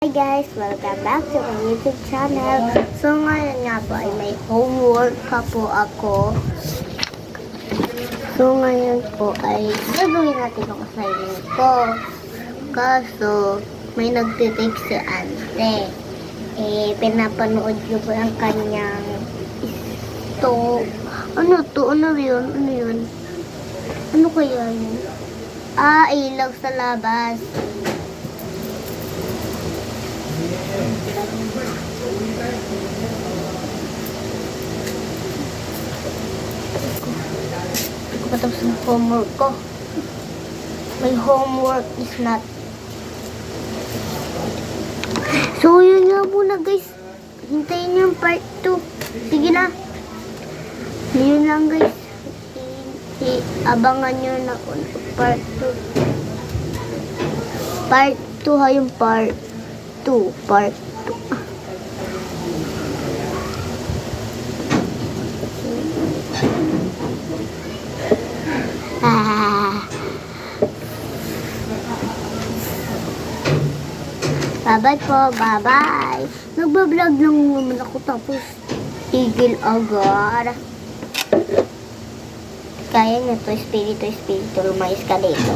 Hi guys! Welcome back to my YouTube channel. So ngayon nga po ay may homework pa po ako. So ngayon po ay gagawin natin ang assignment ko. Kaso may nagtitext si Ante. Pinapanood ko po ang kanyang ano to? Ano yun? Ano yun? Ano kaya yun? Ilaw sa labas. Hindi ko patapos ang homework ko. My homework is not. So, yun nga muna guys. Hintayin nyo yung part 2. Sige na. Yun lang guys. Abangan nyo na part 2. Part 2 ha, yung part 2. Part 2. Bye-bye po. Bye-bye. Nagbablog lang naman ako tapos tigil agad. Kaya nyo to, espiritu, lumayas ka dito.